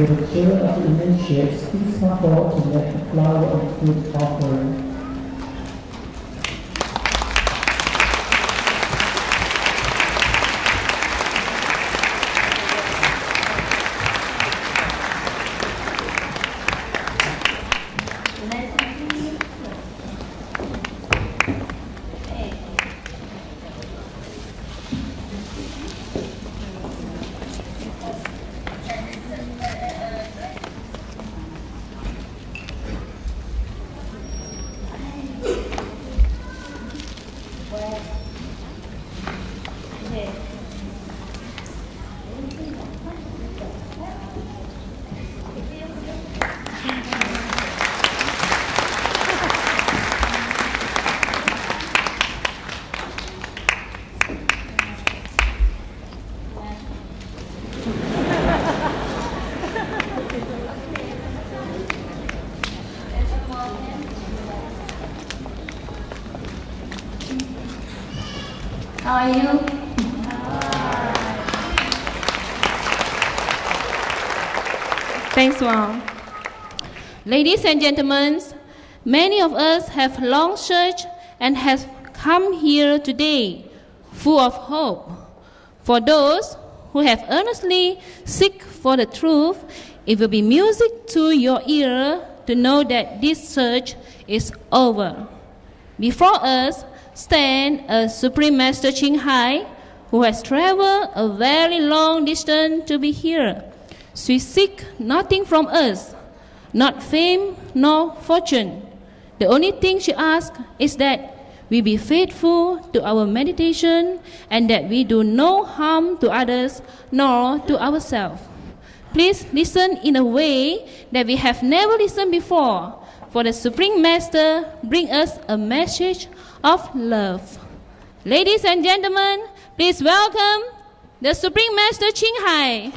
Will the chair of the initiates please come forward to make the flower and fruit offering? How are you? Thanks, Wang. Ladies and gentlemen, many of us have long searched and have come here today full of hope. For those who have earnestly seek for the truth, it will be music to your ear to know that this search is over. Before us stand a Supreme Master Ching Hai, who has traveled a very long distance to be here. She seeks nothing from us, not fame nor fortune. The only thing she asks is that we be faithful to our meditation and that we do no harm to others nor to ourselves. Please listen in a way that we have never listened before, for the Supreme Master brings us a message of love. Ladies and gentlemen, please welcome the Supreme Master Ching Hai.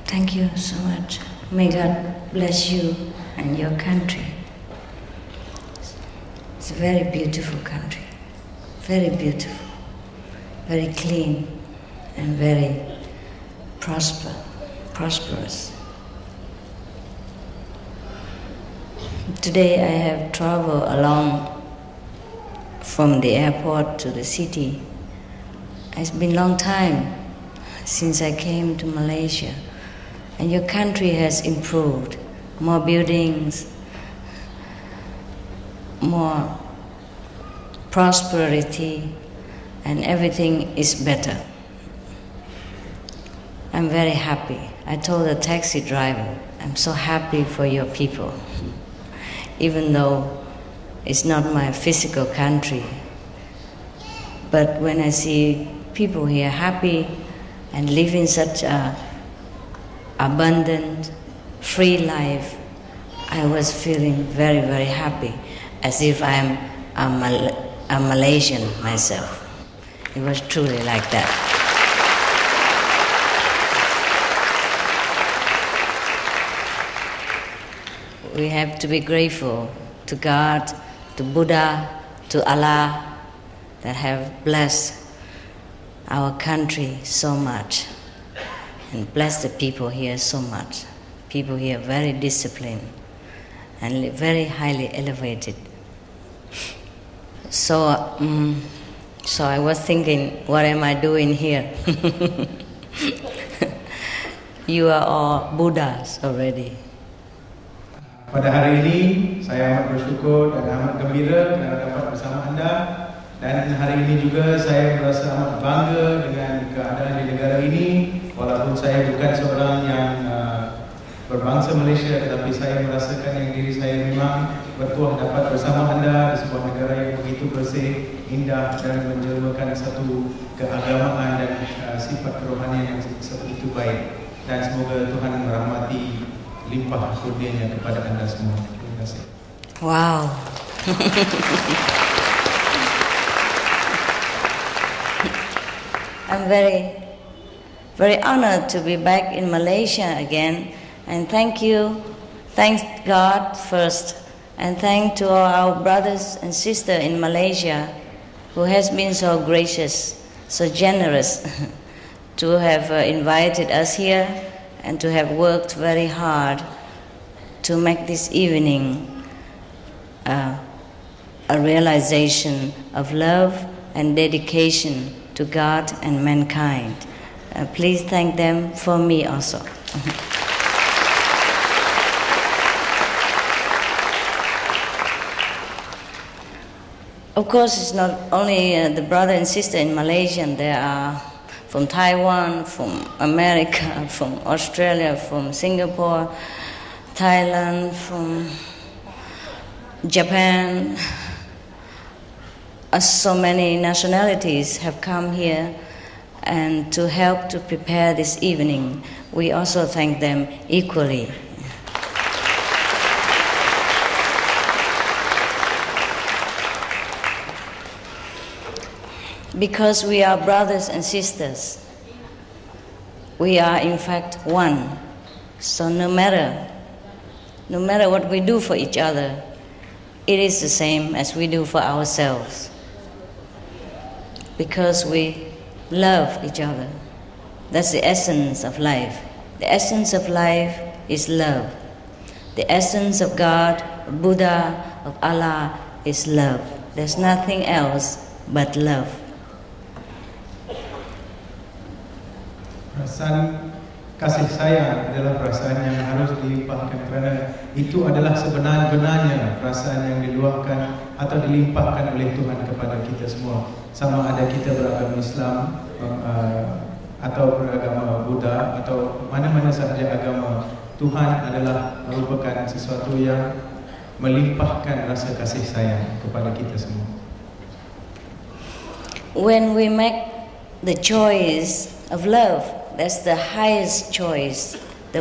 Thank you so much. May God bless you and your country. It's a very beautiful country. Very beautiful, very clean, and very prosperous. Today I have traveled along from the airport to the city. It's been a long time since I came to Malaysia, and your country has improved. More buildings, more prosperity, and everything is better. I'm very happy. I told the taxi driver, I'm so happy for your people. Even though it's not my physical country, but when I see people here happy and living such a abundant, free life, I was feeling very, very happy, as if I'm a Malaysian myself. It was truly like that. We have to be grateful to God, to Buddha, to Allah, that have blessed our country so much and blessed the people here so much. People here very disciplined and very highly elevated. So I was thinking, what am I doing here? You are all Buddhas already. Pada hari ini, saya amat bersyukur dan amat gembira kerana dapat bersama anda. Dan hari ini juga saya merasa amat bangga dengan keadaan di negara ini. Walaupun saya bukan seorang yang berbangsa Malaysia, tetapi saya merasakan yang diri saya memang bertuah dapat bersama anda di sebuah negara yang begitu bersih, indah dan menjelmakan satu keagamaan dan sifat kerohanian yang sebegitu baik. Dan semoga Tuhan merahmati limpah kurnianya kepada anda semua. Terima kasih. Wow. I'm very honored to be back in Malaysia again, and thank you thank God first, and thank to all our brothers and sisters in Malaysia who has been so gracious, so generous to have invited us here and to have worked very hard to make this evening a realization of love and dedication to God and mankind. Please thank them for me also. Of course, it's not only the brother and sister in Malaysia. There are from Taiwan, from America, from Australia, from Singapore, Thailand, from Japan. So many nationalities have come here and to help to prepare this evening. We also thank them equally. Because we are brothers and sisters, we are in fact one. So no matter what we do for each other, it is the same as we do for ourselves. Because we love each other. That's the essence of life. The essence of life is love. The essence of God, of Buddha, of Allah is love. There's nothing else but love. Perasaan kasih sayang adalah perasaan yang harus dilimpahkan, kerana itu adalah sebenar-benarnya perasaan yang diluahkan atau dilimpahkan oleh Tuhan kepada kita semua. Sama ada kita beragama Islam atau beragama Buddha atau mana-mana sahaja agama, Tuhan adalah merupakan sesuatu yang melimpahkan rasa kasih sayang kepada kita semua. When we make the choice of love, that's the highest choice, the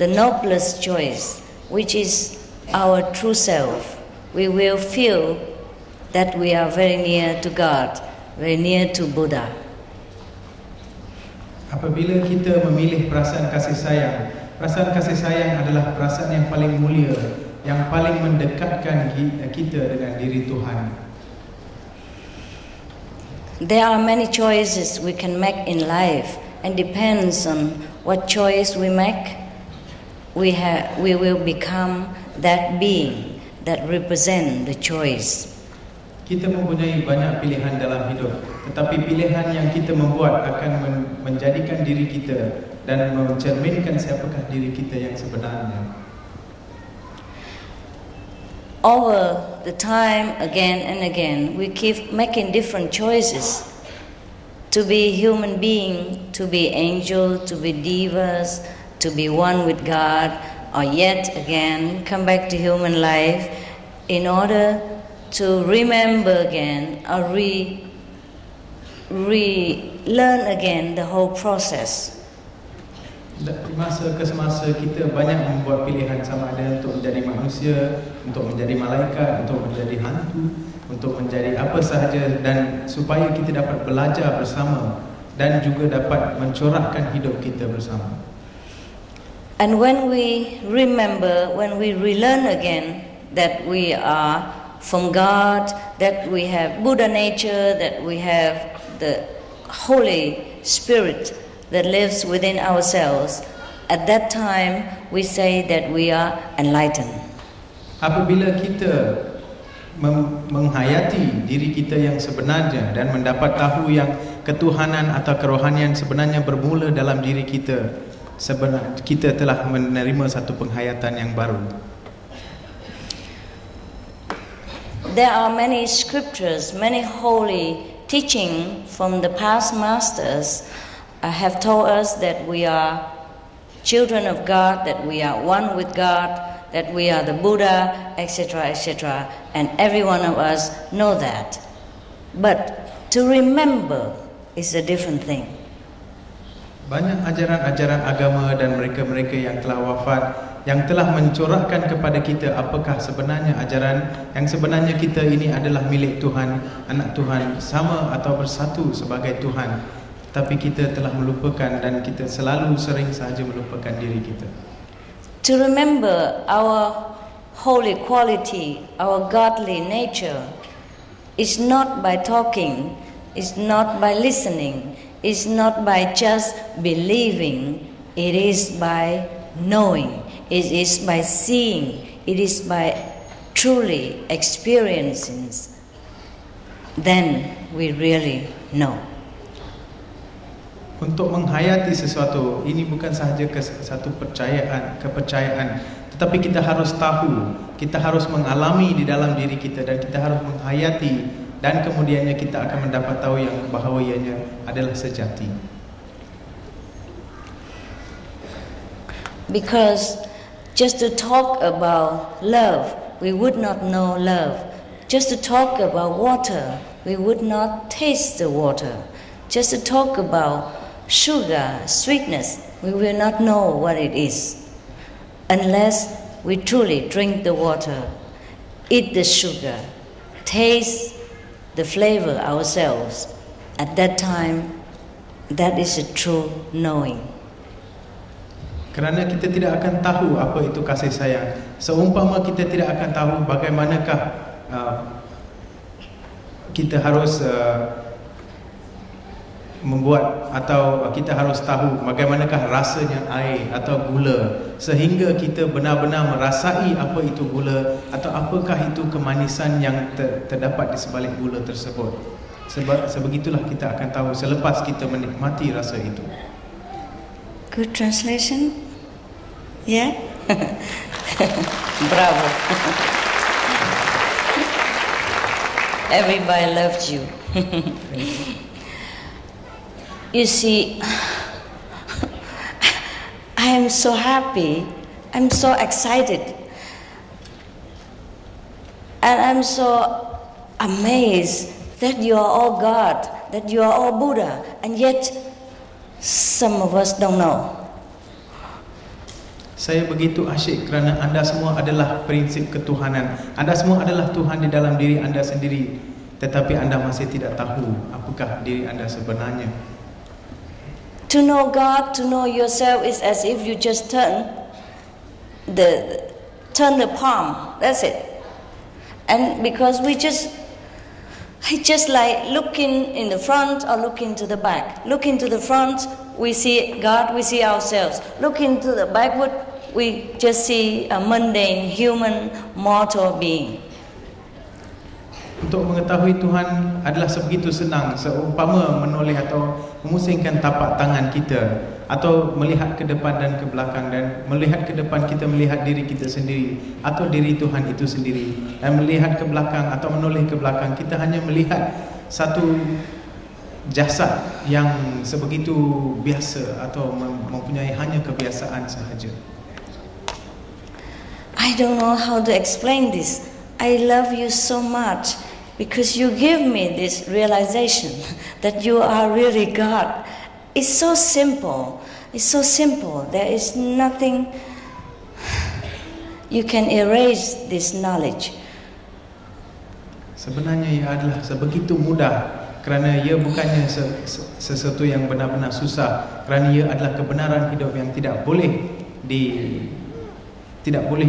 noblest choice, which is our true self. We will feel that we are very near to God, very near to Buddha. Apabila kita memilih perasaan kasih sayang adalah perasaan yang paling mulia, yang paling mendekatkan kita dengan diri Tuhan. There are many choices we can make in life, and depends on what choice we make, we will become that being that represent the choice. Kita mempunyai banyak pilihan dalam hidup, tetapi pilihan yang kita membuat akan menjadikan diri kita dan mencerminkan siapakah diri kita yang sebenarnya. Over the time, again and again, we keep making different choices. To be human being, to be angel, to be devas, to be one with God, or yet again come back to human life in order to remember again or relearn again the whole process. Dari masa ke semasa kita banyak membuat pilihan, sama ada untuk menjadi manusia, untuk menjadi malaikat, untuk menjadi hantu, untuk menjadi apa sahaja, dan supaya kita dapat belajar bersama dan juga dapat mencorakkan hidup kita bersama. And when we remember, when we relearn again that we are from God, that we have Buddha nature, that we have the Holy Spirit that lives within ourselves, at that time we say that we are enlightened. Apabila kita menghayati diri kita yang sebenarnya dan mendapat tahu yang ketuhanan atau kerohanian sebenarnya bermula dalam diri kita, kita telah menerima satu penghayatan yang baru. There are many scriptures, many holy teaching from the past masters have told us that we are children of God, that we are one with God, that we are the Buddha, etc., etc. And every one of us know that. But to remember is a different thing. Banyak ajaran-ajaran agama dan mereka-mereka yang telah wafat yang telah mencorakkan kepada kita apakah sebenarnya ajaran yang sebenarnya kita ini adalah milik Tuhan, anak Tuhan, sama atau bersatu sebagai Tuhan. Tapi kita telah melupakan dan kita selalu sering sahaja melupakan diri kita. to remember our holy quality, our godly nature, is not by talking, is not by listening, is not by just believing, it is by knowing, it is by seeing, it is by truly experiencing. Then we really know. Untuk menghayati sesuatu, ini bukan sahaja satu kepercayaan, tetapi kita harus tahu, kita harus mengalami di dalam diri kita, dan kita harus menghayati, dan kemudiannya kita akan mendapat tahu yang bahawa ianya adalah sejati. Because just to talk about love, we would not know love. Just to talk about water, we would not taste the water. Just to talk about sugar, sweetness, we will not know what it is. Unless we truly drink the water, eat the sugar, taste the flavor ourselves, at that time, that is a true knowing. Kerana kita tidak akan tahu apa itu kasih sayang. Seumpama kita tidak akan tahu bagaimanakah kita harus membuat, atau kita harus tahu bagaimanakah rasanya air atau gula, sehingga kita benar-benar merasai apa itu gula atau apakah itu kemanisan yang terdapat di sebalik gula tersebut. Sebegitulah kita akan tahu selepas kita menikmati rasa itu. Good translation? Yeah? Bravo. Everybody loved you. You see, I am so happy, I'm so excited, and I'm so amazed that you are all God, that you are all Buddha, and yet some of us don't know. Saya begitu asyik kerana anda semua adalah prinsip ketuhanan. Anda semua adalah Tuhan di dalam diri anda sendiri, tetapi anda masih tidak tahu apakah diri anda sebenarnya. To know God, to know yourself is as if you just turn the palm. That's it. And because I just like looking in the front or looking to the back. Looking to the front, we see God, we see ourselves. Looking to the backward, we just see a mundane, human, mortal being. Untuk mengetahui Tuhan adalah sebegitu senang, seumpama menoleh atau memusingkan tapak tangan kita, atau melihat ke depan dan ke belakang, dan melihat ke depan kita melihat diri kita sendiri atau diri Tuhan itu sendiri, dan melihat ke belakang atau menoleh ke belakang kita hanya melihat satu jasad yang sebegitu biasa atau mempunyai hanya kebiasaan sahaja. I don't know how to explain this. I love you so much because you give me this realization that you are really God. It's so simple. It's so simple. There is nothing you can erase this knowledge. Sebenarnya ia adalah sebegitu mudah, kerana ia bukannya sesuatu yang benar-benar susah, kerana ia adalah kebenaran hidup yang tidak boleh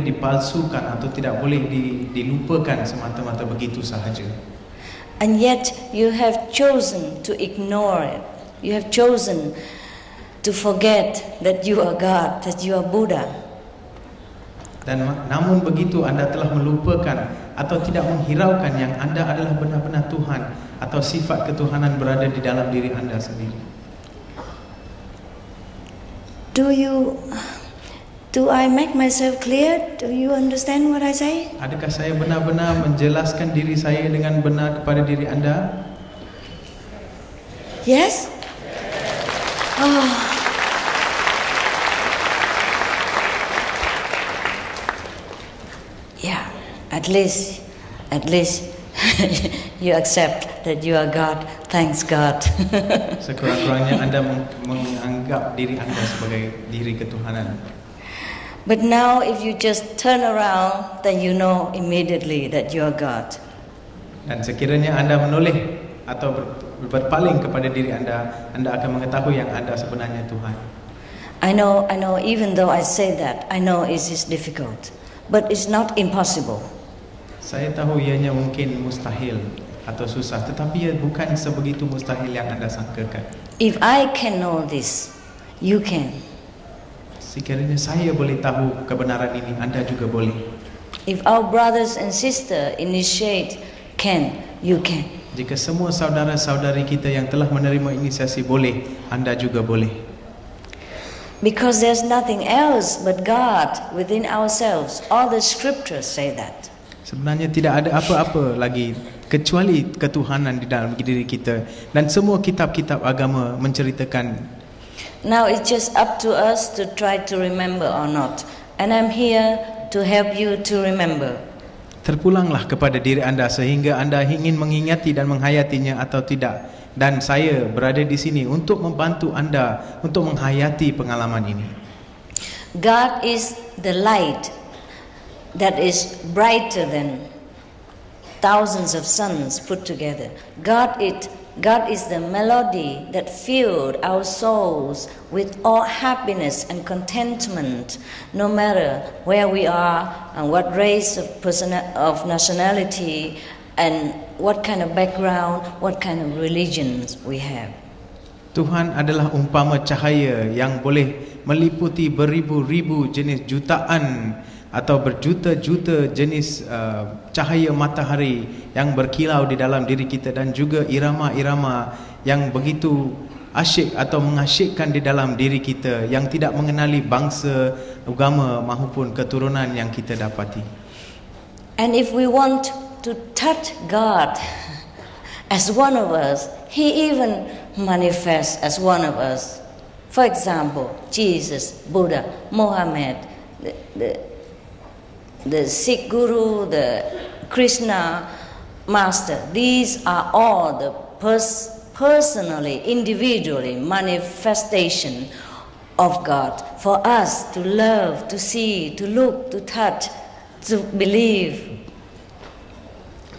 dipalsukan atau tidak boleh dilupakan semata-mata begitu sahaja. And yet you have chosen to ignore it. You have chosen to forget that you are God, that you are Buddha. Dan namun begitu anda telah melupakan atau tidak menghiraukan yang anda adalah benar-benar Tuhan, atau sifat ketuhanan berada di dalam diri anda sendiri. Do I make myself clear? Do you understand what I say? Adakah saya benar-benar menjelaskan diri saya dengan benar kepada diri anda? Yes? Oh. Yeah, at least you accept that you are God. Thanks God. Sekurang-kurangnya anda menganggap diri anda sebagai diri ketuhanan. But now if you just turn around, then you know immediately that you are God. Dan sekiranya anda menoleh atau berpaling kepada diri anda, anda akan mengetahui yang anda sebenarnya Tuhan. I know, even though I say that, I know it is difficult, but it's not impossible. Saya tahu ianya mungkin mustahil atau susah, tetapi ia bukan sebegitu mustahil yang anda sangkakan. If I can know this, you can. Sekiranya saya boleh tahu kebenaran ini, anda juga boleh. If our brothers and sisters initiate, you can. Jika semua saudara-saudari kita yang telah menerima inisiasi boleh, anda juga boleh. Because there's nothing else but God within ourselves. All the scriptures say that. Sebenarnya tidak ada apa-apa lagi kecuali ketuhanan di dalam diri kita, dan semua kitab-kitab agama menceritakan. Now it's just up to us to try to remember or not, and I'm here to help you to remember. Terpulanglah kepada diri anda sehingga anda ingin mengingati dan menghayatinya atau tidak, dan saya berada di sini untuk membantu anda untuk menghayati pengalaman ini. God is the light that is brighter than thousands of suns put together. God is the melody that filled our souls with all happiness and contentment, no matter where we are and what race of nationality and what kind of background, what kind of religions we have. Tuhan adalah umpama cahaya yang boleh meliputi beribu-ribu jenis, jutaan atau berjuta-juta jenis cahaya matahari yang berkilau di dalam diri kita, dan juga irama-irama yang begitu asyik atau mengasyikkan di dalam diri kita yang tidak mengenali bangsa, agama maupun keturunan yang kita dapati. And if we want to touch God as one of us, He even manifests as one of us. For example, Jesus, Buddha, Muhammad, the Sikh Guru, the Krishna Master. These are all the personally, individually manifestation of God for us to love, to see, to look, to touch, to believe.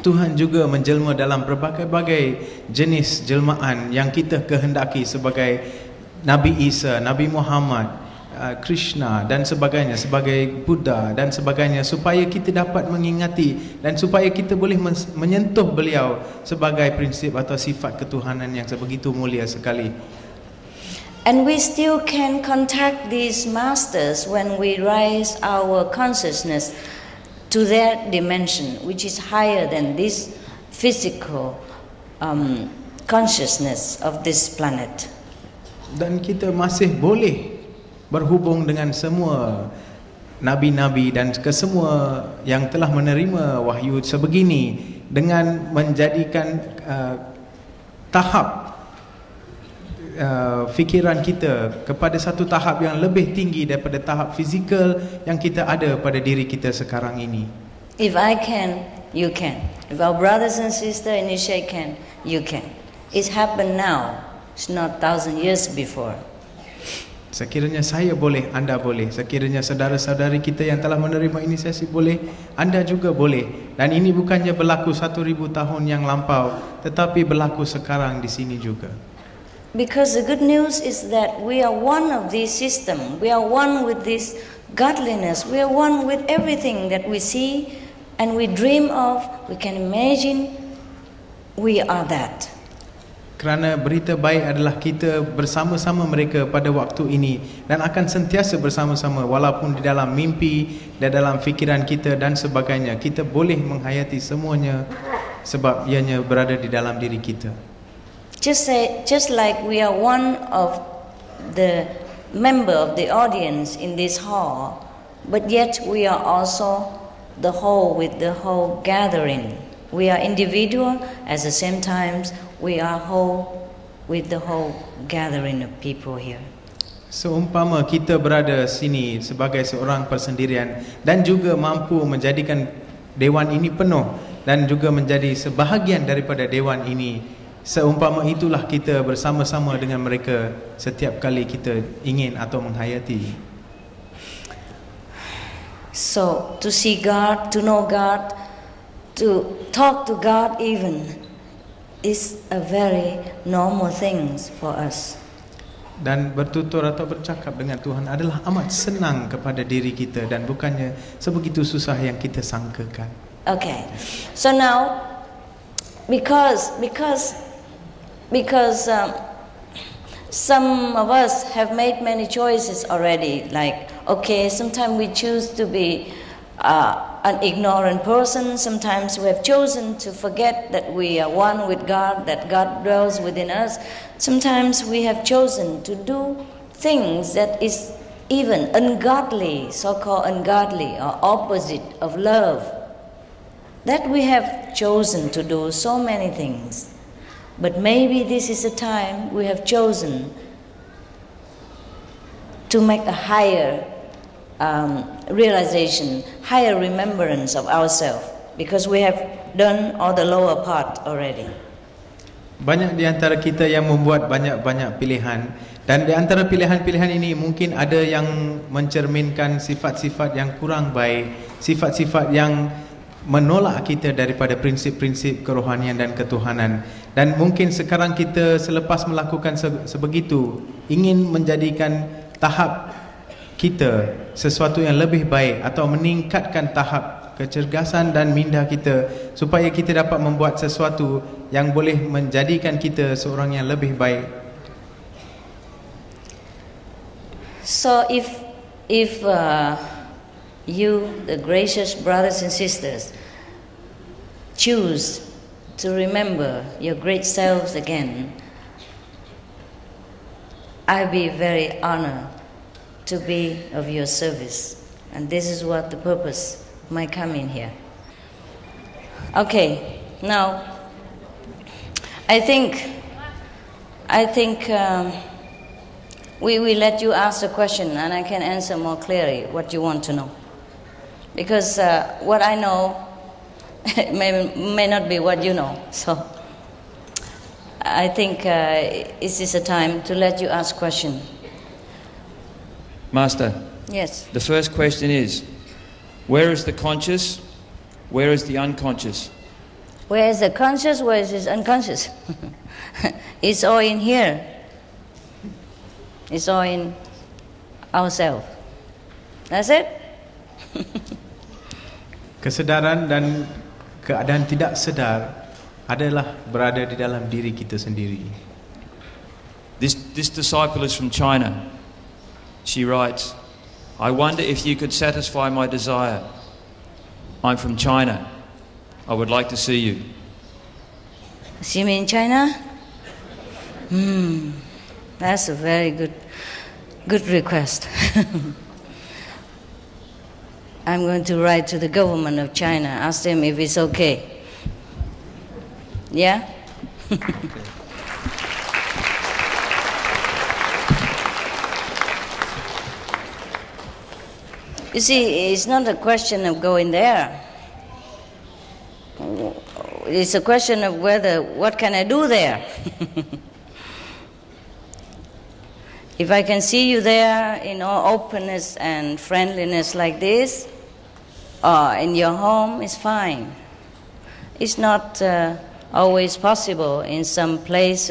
Tuhan juga menjelma dalam berbagai-bagai jenis jelmaan yang kita kehendaki sebagai Nabi Isa, Nabi Muhammad, Krishna dan sebagainya, sebagai Buddha dan sebagainya, supaya kita dapat mengingati dan supaya kita boleh menyentuh beliau sebagai prinsip atau sifat ketuhanan yang sebegitu mulia sekali. And we still can contact these masters when we raise our consciousness to their dimension, which is higher than this physical consciousness of this planet. Dan kita masih boleh berhubung dengan semua nabi-nabi dan kesemua yang telah menerima wahyu sebegini, dengan menjadikan tahap fikiran kita kepada satu tahap yang lebih tinggi daripada tahap fizikal yang kita ada pada diri kita sekarang ini. If I can, you can. If our brothers and sisters initiate can, you can. It's happened now. It's not 1,000 years before. Sekiranya saya boleh, anda boleh. Sekiranya saudara-saudari kita yang telah menerima inisiasi boleh, anda juga boleh. Dan ini bukannya berlaku 1,000 tahun yang lampau, tetapi berlaku sekarang di sini juga. Because the good news is that we are one of this system. We are one with this godliness. We are one with everything that we see and we dream of. We can imagine we are that. Kerana berita baik adalah kita bersama-sama mereka pada waktu ini dan akan sentiasa bersama-sama walaupun di dalam mimpi, di dalam fikiran kita dan sebagainya. Kita boleh menghayati semuanya sebab ianya berada di dalam diri kita. Just like we are one of the member of the audience in this hall, but yet we are also the whole with the whole gathering. We are individual, at the same time we are whole with the whole gathering of people here. Seumpama kita berada sini sebagai seorang persendirian dan juga mampu menjadikan dewan ini penuh dan juga menjadi sebahagian daripada dewan ini, seumpama itulah kita bersama-sama dengan mereka setiap kali kita ingin atau menghayati. So to see God, to know God, to talk to God even is a very normal thing for us. dan bertutur atau bercakap dengan Tuhan adalah amat senang kepada diri kita dan bukannya sebegitu susah yang kita sangkakan. Okay, so now because some of us have made many choices already, like, okay, sometimes we choose to be an ignorant person, sometimes we have chosen to forget that we are one with God, that God dwells within us. Sometimes we have chosen to do things that is even ungodly, so-called ungodly or opposite of love. That we have chosen to do so many things. But maybe this is a time we have chosen to make a higher realization, higher remembrance of ourselves, because we have done all the lower part already. Banyak di antara kita yang membuat banyak-banyak pilihan, dan di antara pilihan-pilihan ini mungkin ada yang mencerminkan sifat-sifat yang kurang baik, sifat-sifat yang menolak kita daripada prinsip-prinsip kerohanian dan ketuhanan. Dan mungkin sekarang kita selepas melakukan sebegitu ingin menjadikan tahap kita sesuatu yang lebih baik atau meningkatkan tahap kecergasan dan minda kita supaya kita dapat membuat sesuatu yang boleh menjadikan kita seorang yang lebih baik. So if you, the gracious brothers and sisters, choose to remember your great selves again, I'll be very honored to be of your service. And this is what the purpose of my coming here. Okay, now I think we will let you ask the question and I can answer more clearly what you want to know. Because what I know may not be what you know. So I think this is a time to let you ask question. Master. Yes. The first question is, where is the conscious? Where is the unconscious? Where is the conscious? Where is the unconscious? It's all in here. It's all in ourselves. That's it. Kesedaran dan keadaan tidak sedar adalah berada di dalam diri kita sendiri. This disciple is from China. She writes, I wonder if you could satisfy my desire. I'm from China. I would like to see you. See me in China? That's a very good request. I'm going to write to the government of China, ask them if it's okay. Yeah? You see, it's not a question of going there. It's a question of what can I do there? If I can see you there in all openness and friendliness like this, or in your home, it's fine. It's not always possible in some place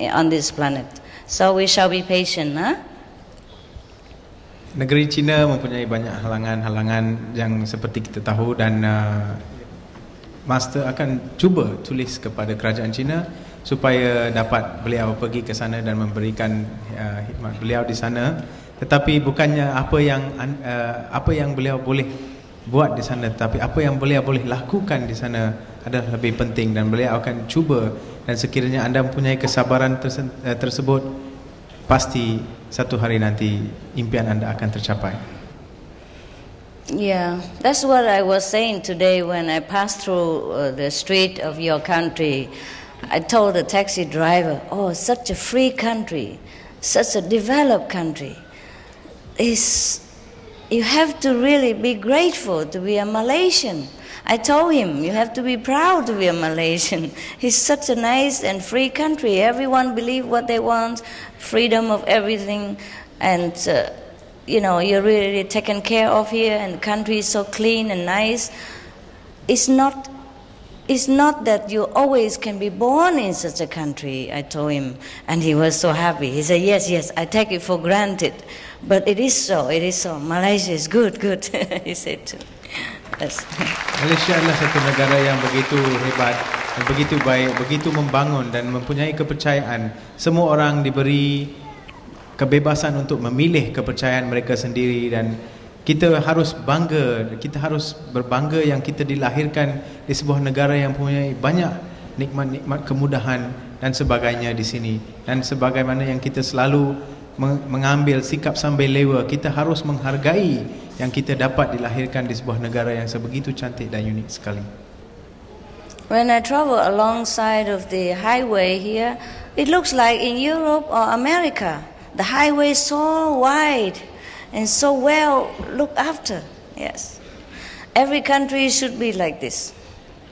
on this planet. So we shall be patient, huh? Negeri China mempunyai banyak halangan-halangan yang seperti kita tahu, dan Master akan cuba tulis kepada kerajaan China supaya dapat beliau pergi ke sana dan memberikan khidmat beliau di sana. Tetapi bukannya apa yang beliau boleh buat di sana, tetapi apa yang beliau boleh lakukan di sana adalah lebih penting, dan beliau akan cuba. Dan sekiranya anda mempunyai kesabaran tersebut, pasti satu hari nanti impian anda akan tercapai. Yeah, that's what I was saying today when I passed through the street of your country. I told the taxi driver, oh, such a free country, such a developed country. You have to really be grateful to be a Malaysian. I told him, you have to be proud to be a Malaysian. It's such a nice and free country. Everyone believes what they want, freedom of everything, and you're really taken care of here, and the country is so clean and nice. It's not it's not that you always can be born in such a country, I told him. And he was so happy. He said, yes, yes, I take it for granted. But it is so, it is so. Malaysia is good, good, he said to me. Yes. Malaysia adalah satu negara yang begitu hebat, begitu baik, begitu membangun dan mempunyai kepercayaan. Semua orang diberi kebebasan untuk memilih kepercayaan mereka sendiri dan kita harus bangga, kita harus berbangga yang kita dilahirkan di sebuah negara yang mempunyai banyak nikmat-nikmat kemudahan dan sebagainya di sini. Dan sebagaimana yang kita selalu mengambil sikap sambil lewa, kita harus menghargai yang kita dapat dilahirkan di sebuah negara yang sebegitu cantik dan unik sekali. When I travel alongside of the highway here, it looks like in Europe or America. The highway is so wide and so well looked after. Yes. Every country should be like this.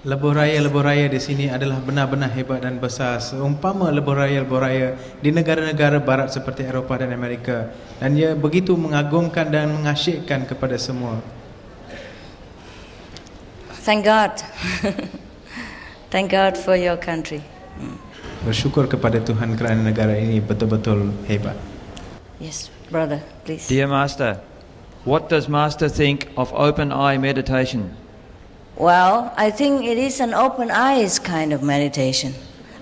Lebuh raya di sini adalah benar-benar hebat dan besar. Seumpama lebuh raya di negara-negara barat seperti Eropah dan Amerika. Dan ia begitu mengagumkan dan mengasyikkan kepada semua. Thank God. Thank God for your country. Bersyukur kepada Tuhan kerana negara ini betul-betul hebat. Yes, brother, please. Dear Master, what does Master think of open eye meditation? Well, I think it is an open eyes kind of meditation.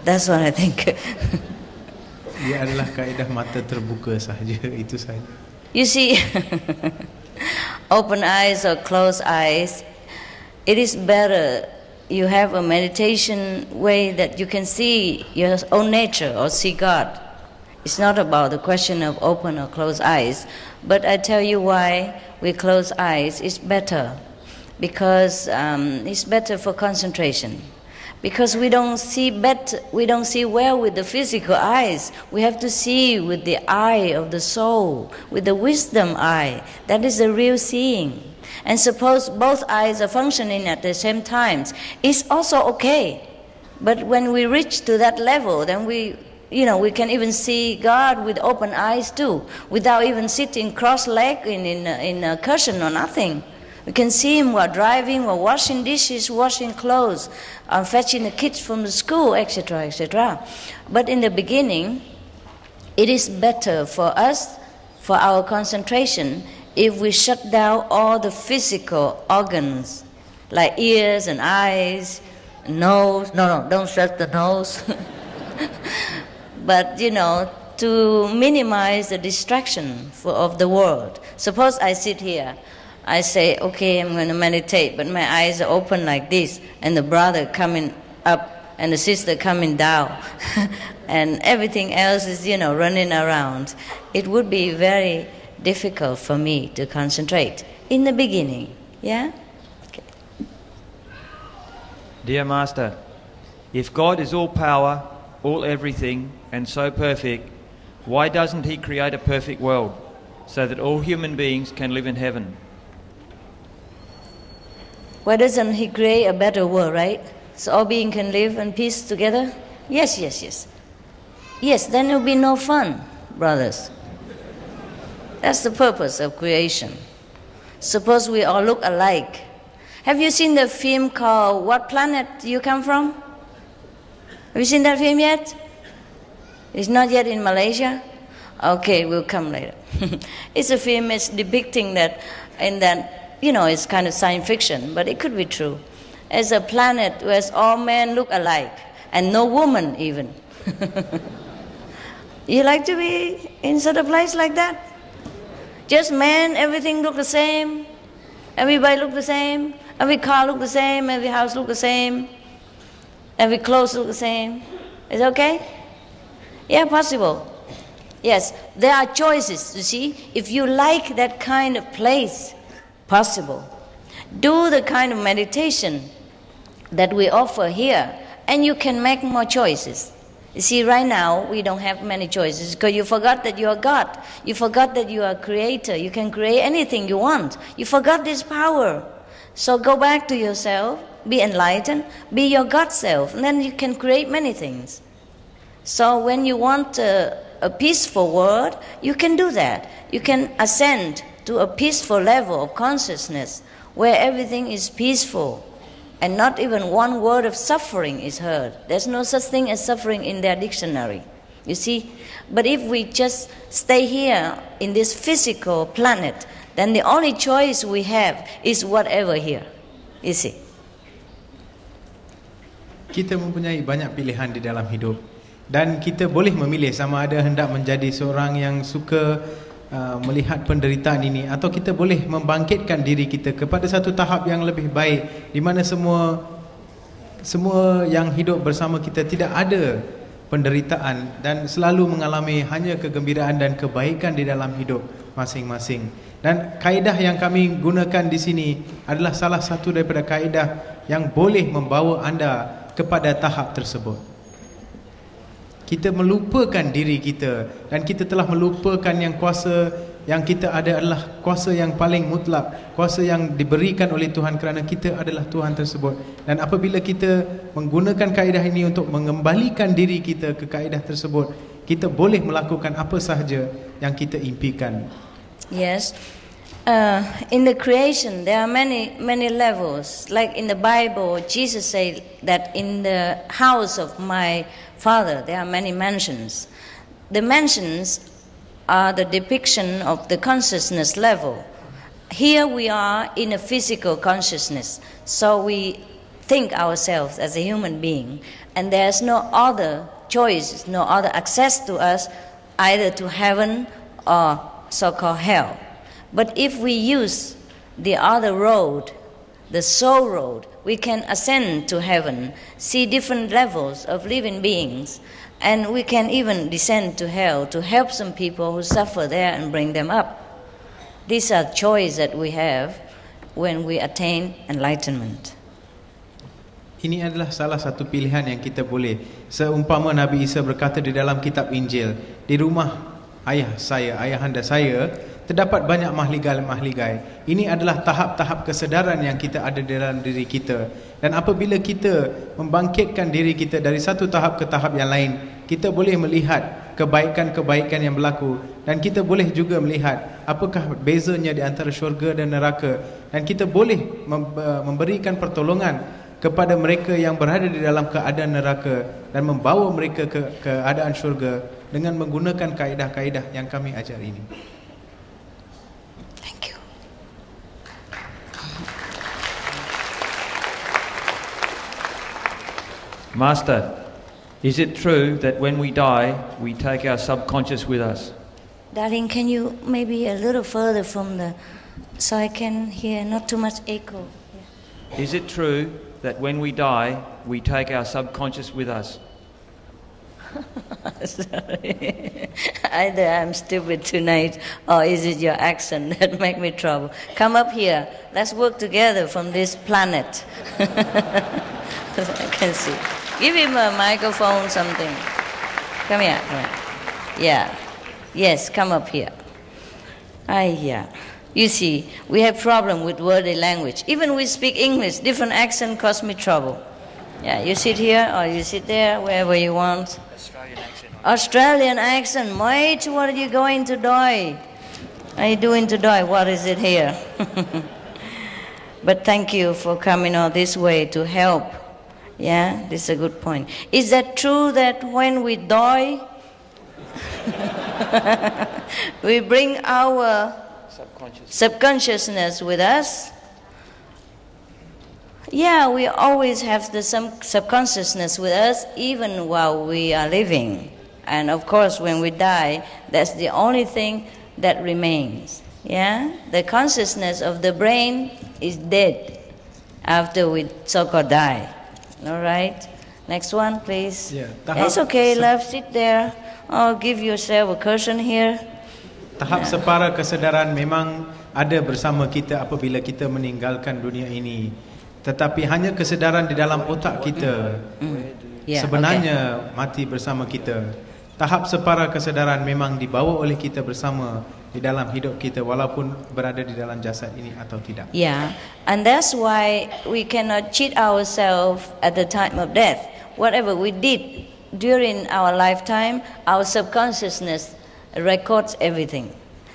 That's what I think. Ia adalah kaedah mata terbuka sahaja, itu sahaja. You see, open eyes or closed eyes, it is better you have a meditation way that you can see your own nature or see God. It's not about the question of open or closed eyes, but I tell you why we close eyes. It's better because it's better for concentration. Because we don't see well with the physical eyes. We have to see with the eye of the soul, with the wisdom eye. That is the real seeing. And suppose both eyes are functioning at the same time, it's also okay. But when we reach to that level, then we can even see God with open eyes too, without even sitting cross-legged in a cushion or nothing. We can see Him while driving, while washing dishes, washing clothes, fetching the kids from the school, etc., etc. But in the beginning, it is better for us, for our concentration, if we shut down all the physical organs, like ears and eyes, nose. No, don't shut the nose. But, to minimize the distraction of the world. Suppose I sit here. I say, okay, I'm going to meditate, but my eyes are open like this, and the brother coming up, and the sister coming down, and everything else is, running around. It would be very difficult for me to concentrate in the beginning. Yeah? Okay. Dear Master, if God is all power, all everything, and so perfect, why doesn't He create a perfect world so that all human beings can live in heaven? Why doesn't He create a better world, right? So all beings can live in peace together? Yes. Yes, then there will be no fun, brothers. That's the purpose of creation. Suppose we all look alike. Have you seen the film called What Planet You Come From? Have you seen that film yet? It's not yet in Malaysia? Okay, we'll come later. It's a film, it's depicting that, it's kind of science fiction, but it could be true. It's a planet where all men look alike, and no woman even. You like to be in such a place like that? Just men, everything look the same, everybody look the same, every car look the same, every house look the same, every clothes look the same. Is it okay? Yeah, possible. Yes, there are choices, you see. If you like that kind of place, possible. Do the kind of meditation that we offer here, and you can make more choices. You see, right now, we don't have many choices because you forgot that you are God. You forgot that you are a creator. You can create anything you want. You forgot this power. So go back to yourself, be enlightened, be your God self, and then you can create many things. So when you want a peaceful world, you can do that. You can ascend to a peaceful level of consciousness where everything is peaceful. and not even one word of suffering is heard. There's no such thing as suffering in their dictionary, you see. But if we just stay here in this physical planet, then the only choice we have is whatever here, you see. Kita mempunyai banyak pilihan di dalam hidup, dan kita boleh memilih sama ada hendak menjadi seorang yang suka melihat penderitaan ini, atau kita boleh membangkitkan diri kita kepada satu tahap yang lebih baik, di mana semua yang hidup bersama kita tidak ada penderitaan dan selalu mengalami hanya kegembiraan dan kebaikan di dalam hidup masing-masing. Dan kaedah yang kami gunakan di sini adalah salah satu daripada kaedah yang boleh membawa anda kepada tahap tersebut. Kita melupakan diri kita, dan kita telah melupakan yang kuasa yang kita ada adalah kuasa yang paling mutlak, kuasa yang diberikan oleh Tuhan, kerana kita adalah Tuhan tersebut. Dan apabila kita menggunakan kaedah ini untuk mengembalikan diri kita ke kaedah tersebut, kita boleh melakukan apa sahaja yang kita impikan. Yes. In the creation, there are many levels. Like in the Bible, Jesus said that in the house of my Father, there are many mansions. The mansions are the depiction of the consciousness level. Here we are in a physical consciousness, so we think ourselves as a human being, and there's no other choice, no other access to us, either to heaven or so-called hell. But if we use the other road, the soul road, we can ascend to heaven, see different levels of living beings, and we can even descend to hell to help some people who suffer there and bring them up. These are choices that we have when we attain enlightenment. Ini adalah salah satu pilihan yang kita boleh. Seumpama Nabi Isa berkata di dalam kitab Injil, di rumah ayahanda saya, terdapat banyak mahligai. Ini adalah tahap-tahap kesedaran yang kita ada dalam diri kita. Dan apabila kita membangkitkan diri kita dari satu tahap ke tahap yang lain, kita boleh melihat kebaikan-kebaikan yang berlaku, dan kita boleh juga melihat apakah bezanya di antara syurga dan neraka, dan kita boleh memberikan pertolongan kepada mereka yang berada di dalam keadaan neraka dan membawa mereka ke keadaan syurga dengan menggunakan kaedah-kaedah yang kami ajar ini. Master, is it true that when we die, we take our subconscious with us? Darling, can you maybe a little further from so I can hear, not too much echo? Yeah. Is it true that when we die, we take our subconscious with us? Sorry. Either I'm stupid tonight, or is it your accent that make me trouble? Come up here. Let's work together from this planet. I can see. Give him a microphone, something. Come here. Yeah. Yes, come up here. Yeah. You see, we have problem with wordy language. Even we speak English, different accent cause me trouble. Yeah, you sit here or you sit there, wherever you want. Australian accent. Mate, what are you going to do? Are you doing to die? What is it here? But thank you for coming all this way to help. Yeah, this is a good point. Is that true that when we die, we bring our subconsciousness with us? Yeah, we always have the subconsciousness with us even while we are living. And of course, when we die, that's the only thing that remains. Yeah, the consciousness of the brain is dead after we so-called die. All right. Next one, please. Yeah, it's okay, love. Sit there. Oh, give yourself a cushion here. Tahap separa kesedaran memang ada bersama kita apabila kita meninggalkan dunia ini. Tetapi hanya kesedaran di dalam otak kita sebenarnya mati bersama kita. Tahap separa kesedaran memang dibawa oleh kita bersama di dalam hidup kita walaupun berada di dalam jasad ini atau tidak. Yeah, and that's why we cannot cheat ourselves at the time of death. Whatever we did during our lifetime, our subconsciousness records everything.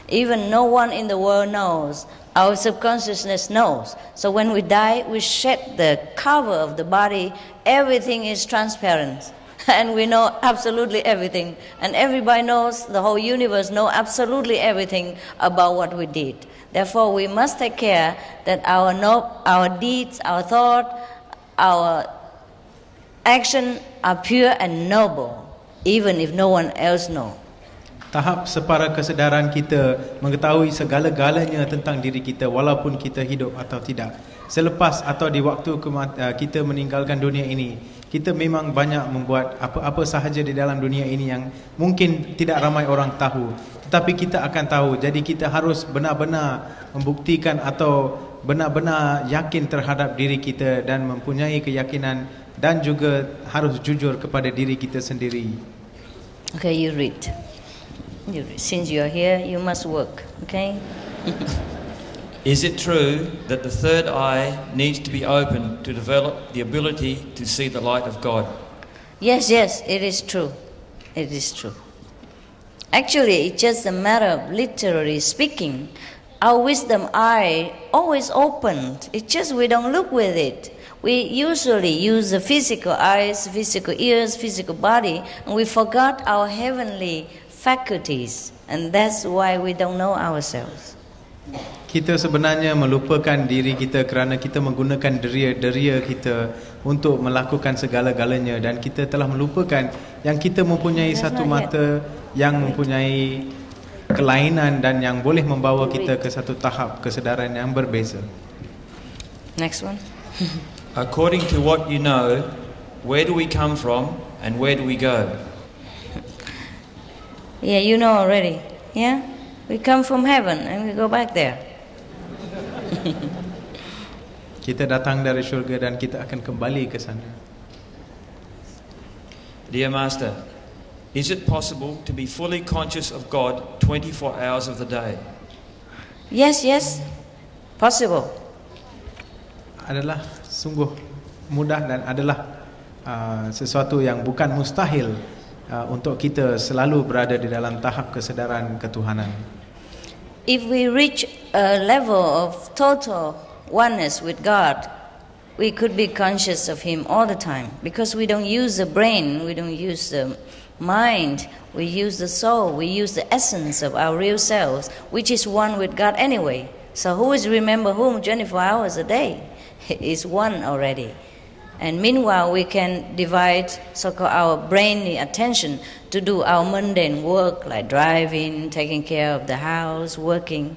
Even no one in the world knows. Our subconsciousness knows. So when we die, we shed the cover of the body. Everything is transparent. And we know absolutely everything. And everybody knows, the whole universe knows absolutely everything about what we did. Therefore, we must take care that our deeds, our thought, our action are pure and noble, even if no one else knows. Tahap separa kesedaran kita mengetahui segala-galanya tentang diri kita walaupun kita hidup atau tidak. Selepas atau di waktu kita meninggalkan dunia ini, kita memang banyak membuat apa-apa sahaja di dalam dunia ini yang mungkin tidak ramai orang tahu, tetapi kita akan tahu. Jadi kita harus benar-benar membuktikan atau benar-benar yakin terhadap diri kita dan mempunyai keyakinan dan juga harus jujur kepada diri kita sendiri. Okay, you read. Since you are here, you must work, okay? Is it true that the third eye needs to be opened to develop the ability to see the light of God? Yes, it is true. It is true. Actually, it's just a matter of literally speaking. Our wisdom eye always opened. It's just we don't look with it. We usually use the physical eyes, physical ears, physical body, and we forgot our heavenly faculties, and that's why we don't know ourselves. Kita sebenarnya melupakan diri kita kerana kita menggunakan deria kita untuk melakukan segala-galanya, dan kita telah melupakan yang kita mempunyai satu mata yang mempunyai kelainan dan yang boleh membawa kita ke satu tahap kesedaran yang berbeza. Next one. According to what you know, where do we come from and where do we go? Yeah, you know already. Yeah? We come from heaven and we go back there. Kita datang dari syurga dan kita akan kembali ke sana. Dear Master, is it possible to be fully conscious of God 24 hours of the day? Yes, possible. Adalah sungguh mudah dan adalah sesuatu yang bukan mustahil untuk kita selalu berada di dalam tahap kesedaran ketuhanan. If we reach a level of total oneness with God, we could be conscious of Him all the time, because we don't use the brain, we don't use the mind, we use the soul, we use the essence of our real selves, which is one with God anyway. So who is remember whom 24 hours a day? Is one already. And meanwhile, we can divide so-called our brainy attention to do our mundane work like driving, taking care of the house, working,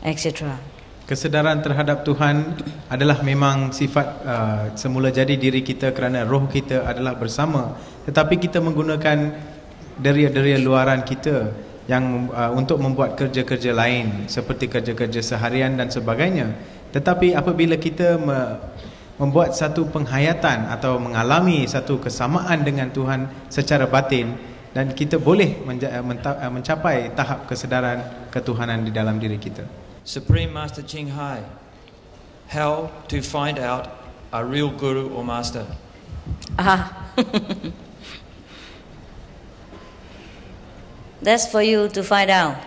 etc. Kesedaran terhadap Tuhan adalah memang sifat semula jadi diri kita kerana roh kita adalah bersama. Tetapi kita menggunakan deria-deria luaran kita yang untuk membuat kerja-kerja lain seperti kerja-kerja seharian dan sebagainya. Tetapi apabila kita membuat satu penghayatan atau mengalami satu kesamaan dengan Tuhan secara batin, dan kita boleh mencapai tahap kesedaran ketuhanan di dalam diri kita. Supreme Master Ching Hai, how to find out a real guru or master? That's for you to find out.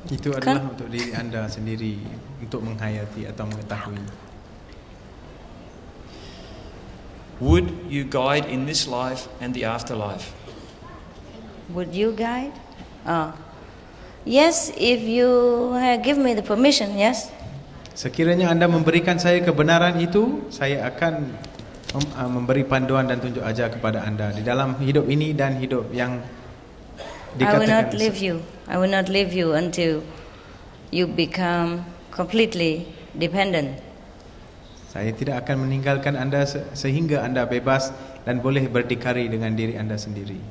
Itu adalah untuk diri anda sendiri untuk menghayati atau mengetahui. Would you guide in this life and the afterlife? Would you guide? Yes, if you give me the permission, yes. Sekiranya anda memberikan saya kebenaran itu, saya akan memberi panduan dan tunjuk ajar kepada anda di dalam hidup ini dan hidup yang I will not leave you. I will not leave you until you become completely dependent. Saya tidak akan meninggalkan anda sehingga anda bebas dan boleh berdikari dengan diri anda sendiri.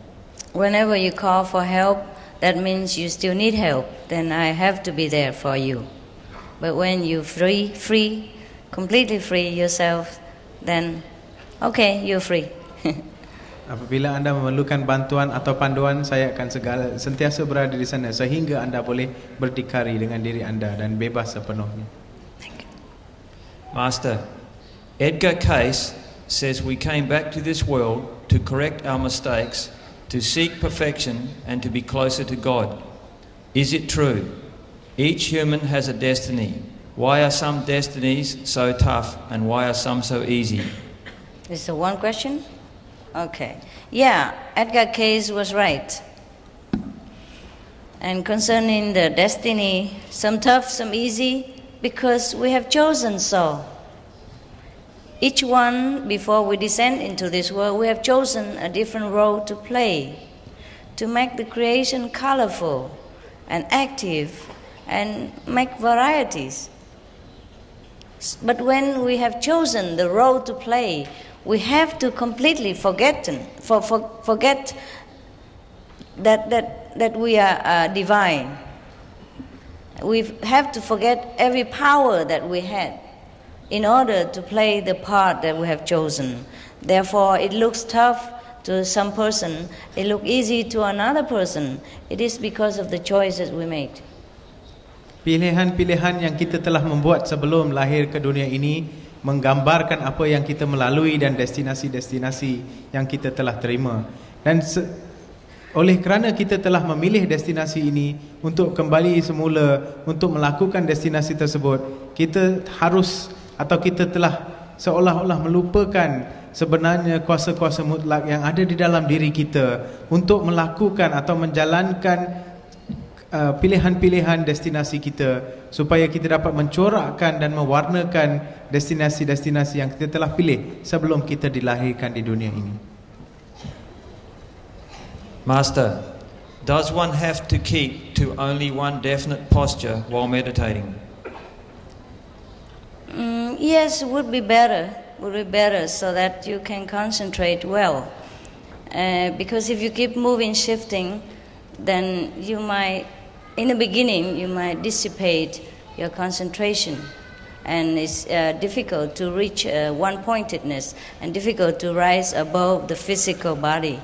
Whenever you call for help, that means you still need help. Then I have to be there for you. But when you free, completely free yourself, then okay, you're free. Apabila anda memerlukan bantuan atau panduan, saya akan sentiasa berada di sana sehingga anda boleh berdikari dengan diri anda dan bebas sepenuhnya. Master, Edgar Cayce says we came back to this world to correct our mistakes to seek perfection and to be closer to God. Is it true? Each human has a destiny. Why are some destinies so tough and why are some so easy? This is one question? Okay. Yeah, Edgar Cayce was right. And concerning the destiny, some tough, some easy, because we have chosen so. Each one, before we descend into this world, we have chosen a different role to play, to make the creation colorful and active and make varieties. But when we have chosen the role to play, we have to completely forget that we are divine. We have to forget every power that we had in order to play the part that we have chosen. Therefore, it looks tough to some person, it looks easy to another person. It is because of the choices we made. Pilihan-pilihan yang kita telah membuat sebelum lahir ke dunia ini menggambarkan apa yang kita melalui dan destinasi-destinasi yang kita telah terima. Dan oleh kerana kita telah memilih destinasi ini untuk kembali semula untuk melakukan destinasi tersebut, kita harus atau kita telah seolah-olah melupakan sebenarnya kuasa-kuasa mutlak yang ada di dalam diri kita untuk melakukan atau menjalankan pilihan-pilihan destinasi kita supaya kita dapat mencorakkan dan mewarnakan destinasi-destinasi yang kita telah pilih sebelum kita dilahirkan di dunia ini. Master, does one have to keep to only one definite posture while meditating? Yes, would be better so that you can concentrate well. Because if you keep moving, shifting, then you might, in the beginning, you might dissipate your concentration. And it's difficult to reach one-pointedness and difficult to rise above the physical body.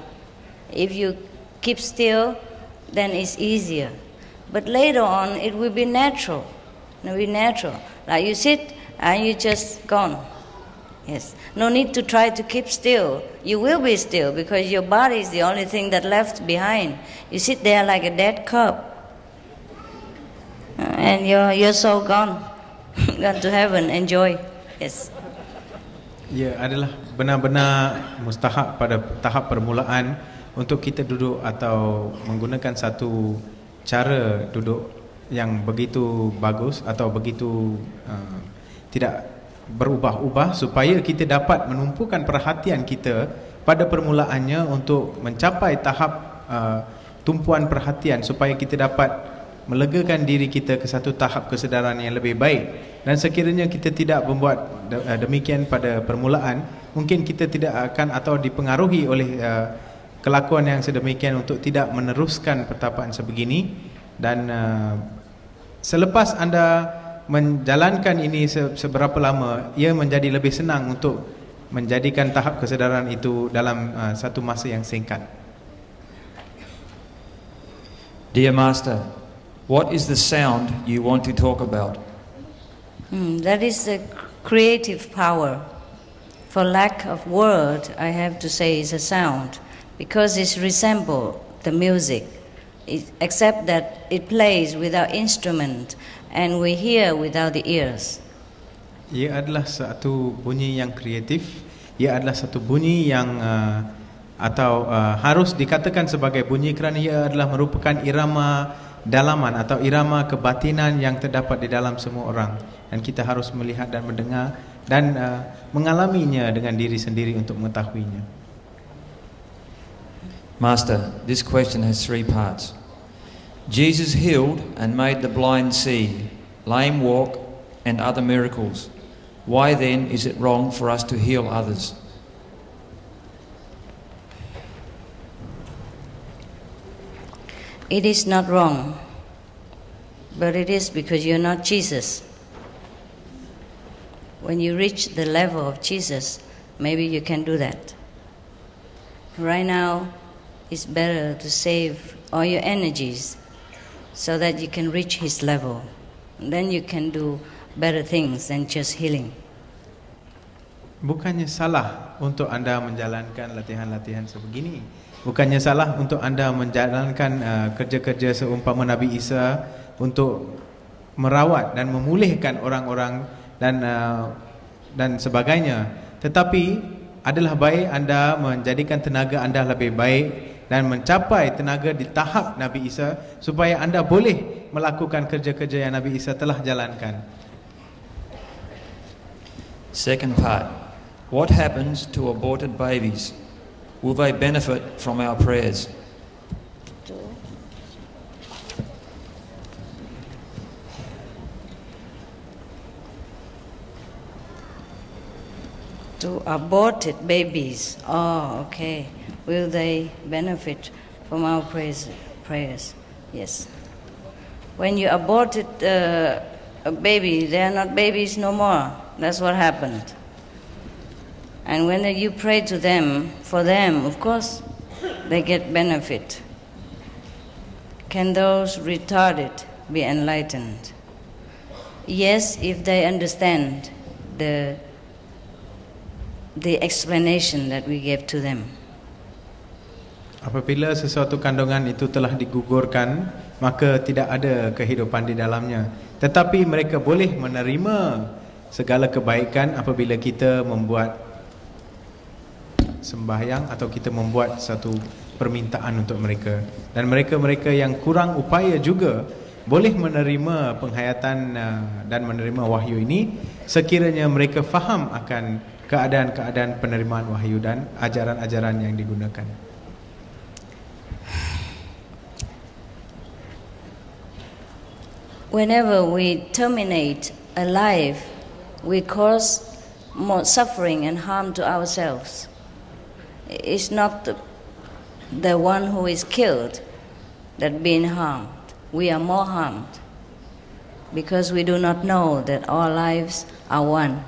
If you keep still, then it's easier. But later on, it will be natural. It will be natural. Like you sit and you just gone. Yes. No need to try to keep still. You will be still because your body is the only thing that left behind. You sit there like a dead cup. And your soul gone. Gone to heaven. Enjoy. Yes. Ya, adalah benar-benar mustahak pada tahap permulaan untuk kita duduk atau menggunakan satu cara duduk yang begitu bagus atau begitu tidak berubah-ubah supaya kita dapat menumpukan perhatian kita pada permulaannya untuk mencapai tahap tumpuan perhatian supaya kita dapat melegakan diri kita ke satu tahap kesedaran yang lebih baik. Dan sekiranya kita tidak membuat demikian pada permulaan, mungkin kita tidak akan atau dipengaruhi oleh kelakuan yang sedemikian untuk tidak meneruskan pertapaan sebegini. Dan selepas anda menjalankan ini seberapa lama, ia menjadi lebih senang untuk menjadikan tahap kesedaran itu dalam satu masa yang singkat. Dear Master, what is the sound you want to talk about? That is the creative power. For lack of word, I have to say it's a sound, because it resembles the music, except that it plays without instrument and we hear without the ears. Ia adalah satu bunyi yang kreatif. Ia adalah satu bunyi yang harus dikatakan sebagai bunyi kerana ia adalah merupakan irama dalaman atau irama kebatinan yang terdapat di dalam semua orang, dan kita harus melihat dan mendengar dan mengalaminya dengan diri sendiri untuk mengetahuinya. Master, this question has 3 parts. Jesus healed and made the blind see, lame walk, and other miracles. Why then is it wrong for us to heal others? It is not wrong, but it is because you're not Jesus. When you reach the level of Jesus, maybe you can do that. Right now, it's better to save all your energies so that you can reach his level. And then you can do better things than just healing. Bukannya salah untuk anda menjalankan latihan-latihan sebegini. Bukannya salah untuk anda menjalankan kerja-kerja seumpama Nabi Isa untuk merawat dan memulihkan orang-orang dan sebagainya. Tetapi adalah baik anda menjadikan tenaga anda lebih baik dan mencapai tenaga di tahap Nabi Isa supaya anda boleh melakukan kerja-kerja yang Nabi Isa telah jalankan. Second part. What happens to aborted babies? Will they benefit from our prayers? To aborted babies. Oh, okay. Will they benefit from our prayers? Yes. When you aborted a baby, they are not babies no more. That's what happened. And when you pray to them, for them, of course, they get benefit. Can those retarded be enlightened? Yes, if they understand the explanation that we gave to them. Apabila sesuatu kandungan itu telah digugurkan, maka tidak ada kehidupan di dalamnya. Tetapi mereka boleh menerima segala kebaikan apabila kita membuat sembahyang atau kita membuat satu permintaan untuk mereka. Dan mereka-mereka yang kurang upaya juga boleh menerima penghayatan dan menerima wahyu ini sekiranya mereka faham akan keadaan-keadaan penerimaan wahyu dan ajaran-ajaran yang digunakan. Whenever we terminate a life, we cause more suffering and harm to ourselves. It's not the one who is killed that being harmed. We are more harmed because we do not know that all lives are one.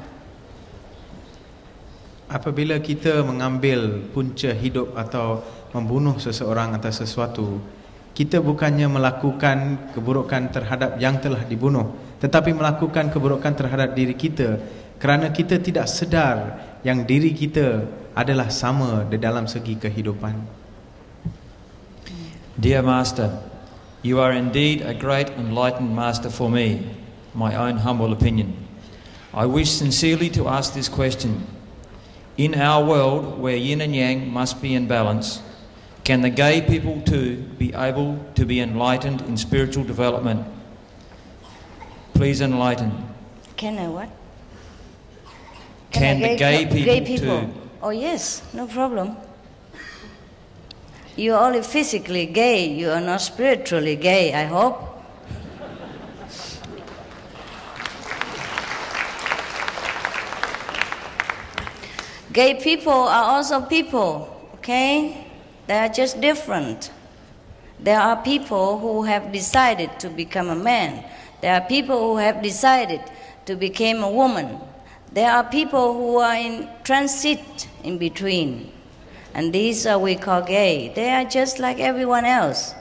Apabila kita mengambil punca hidup atau membunuh seseorang atau sesuatu, kita bukannya melakukan keburukan terhadap yang telah dibunuh, tetapi melakukan keburukan terhadap diri kita kerana kita tidak sedar yang diri kita adalah sama di dalam segi kehidupan. Dear Master, you are indeed a great enlightened master for me, my own humble opinion. I wish sincerely to ask this question. In our world where yin and yang must be in balance, can the gay people too be able to be enlightened in spiritual development? Please enlighten. Can I what? Can the gay people too? Oh yes, no problem. You are only physically gay, you are not spiritually gay, I hope. Gay people are also people, okay? They are just different. There are people who have decided to become a man. There are people who have decided to become a woman. There are people who are in transit in between. And these are we call gay. They are just like everyone else.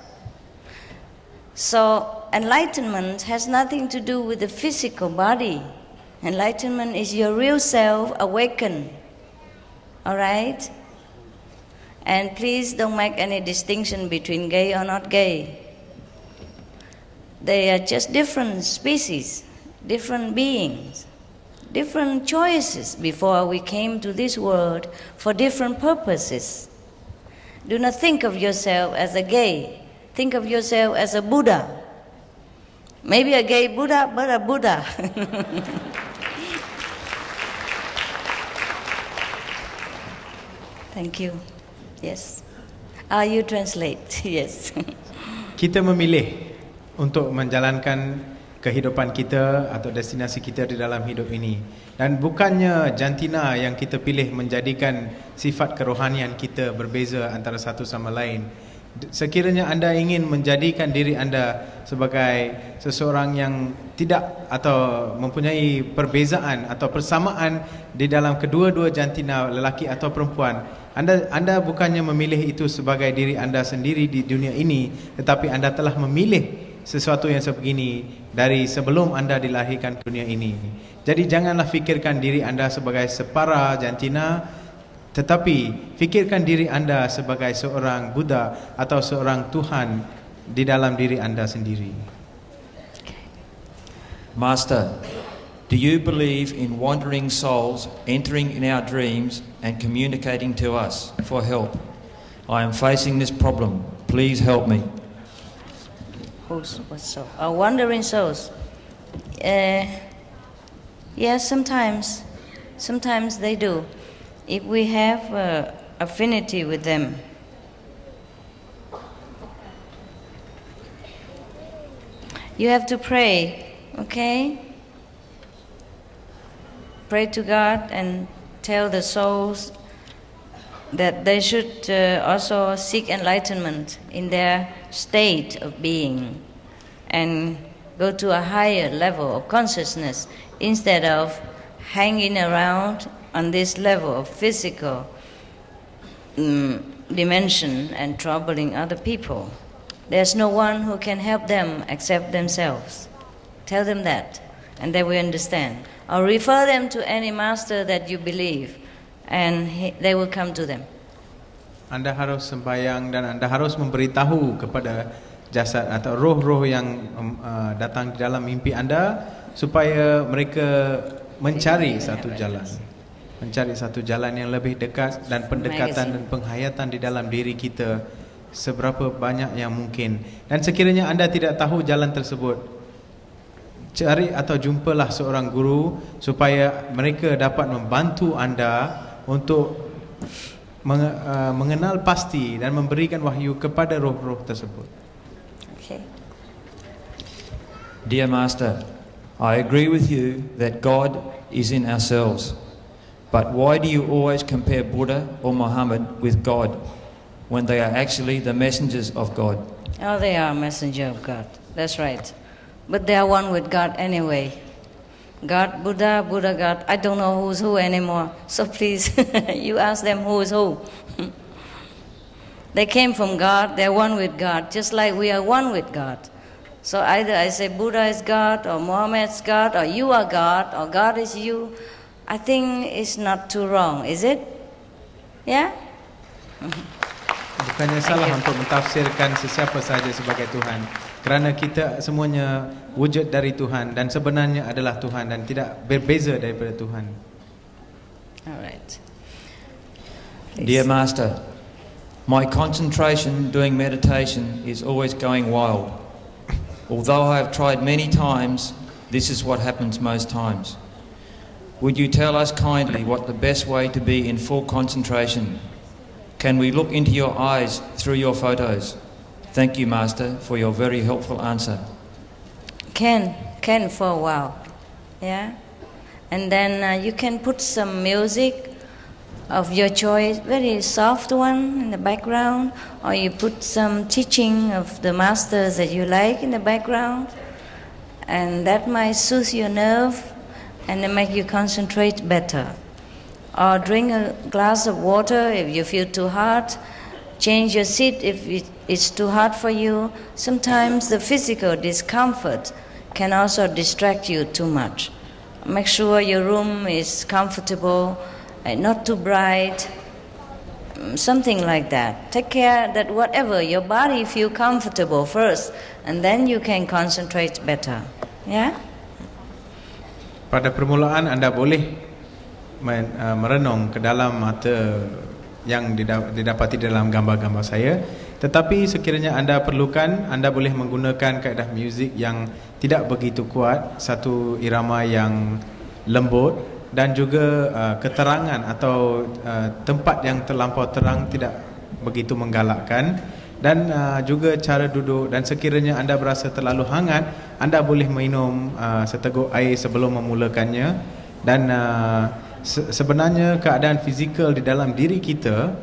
So enlightenment has nothing to do with the physical body. Enlightenment is your real self awakened. All right? And please don't make any distinction between gay or not gay. They are just different species, different beings, different choices before we came to this world for different purposes. Do not think of yourself as a gay. Think of yourself as a Buddha. Maybe a gay Buddha, but a Buddha. Thank you. Yes. You translate. Yes. Kita memilih untuk menjalankan kehidupan kita atau destinasi kita di dalam hidup ini. Dan bukannya jantina yang kita pilih menjadikan sifat kerohanian kita berbeza antara satu sama lain. Sekiranya anda ingin menjadikan diri anda sebagai seseorang yang tidak atau mempunyai perbezaan atau persamaan di dalam kedua-dua jantina, lelaki atau perempuan, anda bukannya memilih itu sebagai diri anda sendiri di dunia ini, tetapi anda telah memilih sesuatu yang sebegini dari sebelum anda dilahirkan ke dunia ini. Jadi janganlah fikirkan diri anda sebagai separa jantina, tetapi fikirkan diri anda sebagai seorang Buddha atau seorang Tuhan di dalam diri anda sendiri. Master, do you believe in wandering souls entering in our dreams and communicating to us for help? I am facing this problem. Please help me. What soul? Wandering souls. Yes, sometimes they do. If we have affinity with them. You have to pray, okay? Pray to God and tell the souls that they should also seek enlightenment in their state of being and go to a higher level of consciousness instead of hanging around on this level of physical dimension and troubling other people. There's no one who can help them except themselves. Tell them that, and they will understand. Or refer them to any master that you believe, and they will come to them. Anda harus sembahyang dan anda harus memberitahu kepada jasad atau roh-roh yang datang di dalam mimpi anda supaya mereka mencari satu jalan yang lebih dekat dan pendekatan dan penghayatan di dalam diri kita seberapa banyak yang mungkin. Dan sekiranya anda tidak tahu jalan tersebut, cari atau jumpalah seorang guru supaya mereka dapat membantu anda untuk mengenal pasti dan memberikan wahyu kepada roh-roh tersebut. Okay. Dear Master, I agree with you that God is in ourselves. But why do you always compare Buddha or Muhammad with God when they are actually the messengers of God? Oh, they are messenger of God. That's right. But they are one with God anyway. God, Buddha, Buddha, God. I don't know who's who anymore. So please, you ask them who is who. They came from God. They're one with God, just like we are one with God. So either I say Buddha is God, or Muhammad's God, or you are God, or God is you. I think it's not too wrong, is it? Yeah? Bukannya salah untuk mentafsirkan sesiapa sahaja sebagai Tuhan, kerana kita semuanya wujud dari Tuhan dan sebenarnya adalah Tuhan dan tidak berbeza daripada Tuhan. Alright. Dear Master, my concentration doing meditation is always going wild. Although I have tried many times, this is what happens most times. Would you tell us kindly what the best way to be in full concentration? Can we look into your eyes through your photos? Thank you, Master, for your very helpful answer. Can for a while, yeah? And then you can put some music of your choice, very soft one in the background, or you put some teaching of the masters that you like in the background, and that might soothe your nerve and then make you concentrate better. Or drink a glass of water if you feel too hot. Change your seat if it's too hot for you. Sometimes the physical discomfort can also distract you too much. Make sure your room is comfortable and not too bright, something like that. Take care that whatever, your body feel comfortable first, and then you can concentrate better. Yeah? Pada permulaan anda boleh merenung ke dalam mata yang didapati dalam gambar-gambar saya, tetapi sekiranya anda perlukan, anda boleh menggunakan kaedah muzik yang tidak begitu kuat, satu irama yang lembut dan juga keterangan atau tempat yang terlampau terang tidak begitu menggalakkan, dan juga cara duduk. Dan sekiranya anda berasa terlalu hangat, anda boleh minum seteguk air sebelum memulakannya. Dan sebenarnya keadaan fizikal di dalam diri kita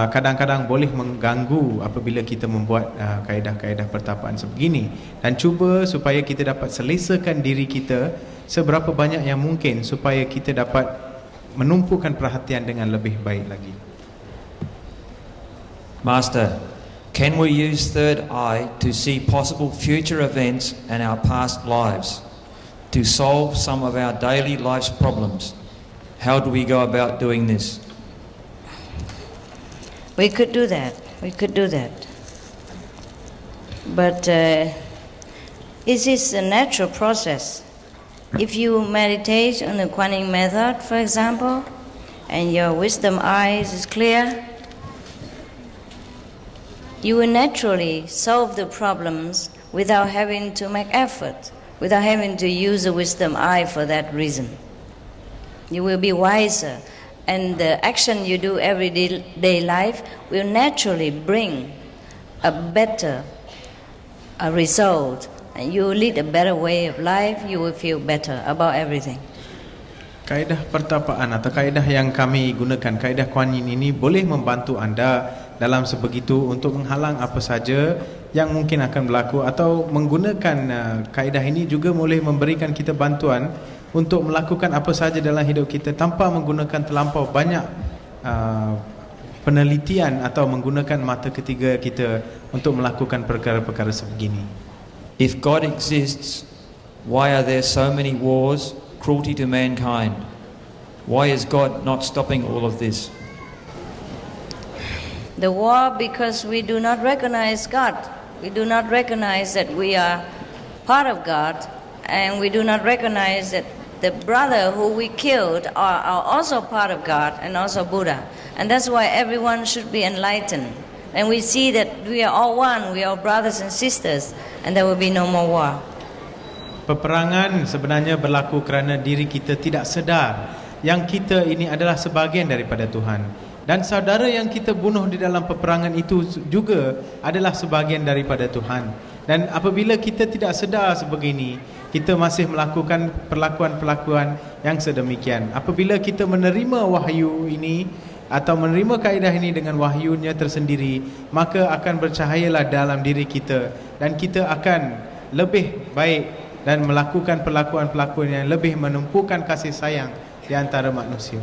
kadang-kadang boleh mengganggu apabila kita membuat kaedah-kaedah pertapaan sebegini. Dan cuba supaya kita dapat selesakan diri kita seberapa banyak yang mungkin supaya kita dapat menumpukan perhatian dengan lebih baik lagi. Master, can we use third eye to see possible future events and our past lives? to solve some of our daily life's problems. How do we go about doing this? We could do that. We could do that. But it is a natural process. If you meditate on the Kuan Yin method, for example, and your wisdom eyes is clear, you will naturally solve the problems without having to make effort, without having to use the wisdom eye for that reason. You will be wiser, and the action you do every day life will naturally bring a better result, and you will lead a better way of life. You will feel better about everything. Kaedah pertapaan atau kaedah yang kami gunakan, kaedah Kuan Yin ini boleh membantu anda dalam sebegitu untuk menghalang apa saja yang mungkin akan berlaku, atau menggunakan kaedah ini juga boleh memberikan kita bantuan untuk melakukan apa saja dalam hidup kita tanpa menggunakan terlampau banyak penelitian atau menggunakan mata ketiga kita untuk melakukan perkara-perkara sebegini. If God exists, why are there so many wars, cruelty to mankind? Why is God not stopping all of this? The war, because we do not recognize God. We do not recognize that we are part of God, and we do not recognize that the brother who we killed are also part of God and also Buddha. And that's why everyone should be enlightened. And we see that we are all one, we are brothers and sisters, and there will be no more war. Peperangan sebenarnya berlaku kerana diri kita tidak sedar yang kita ini adalah sebahagian daripada Tuhan, dan saudara yang kita bunuh di dalam peperangan itu juga adalah sebahagian daripada Tuhan. Dan apabila kita tidak sedar sebegini, kita masih melakukan perlakuan-perlakuan yang sedemikian. Apabila kita menerima wahyu ini atau menerima kaedah ini dengan wahyunya tersendiri, maka akan bercahayalah dalam diri kita, dan kita akan lebih baik dan melakukan perlakuan-perlakuan yang lebih menumpukan kasih sayang di antara manusia.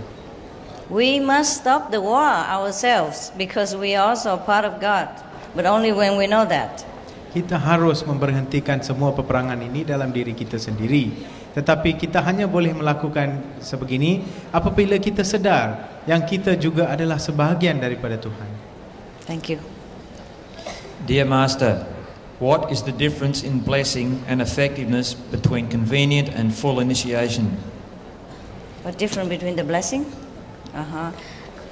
We must stop the war ourselves because we are also part of God, but only when we know that. Kita harus memberhentikan semua peperangan ini dalam diri kita sendiri. Tetapi kita hanya boleh melakukan sebegini apabila kita sedar yang kita juga adalah sebahagian daripada Tuhan. Thank you. Dear Master, what is the difference in blessing and effectiveness between convenient and full initiation? What difference between the blessing?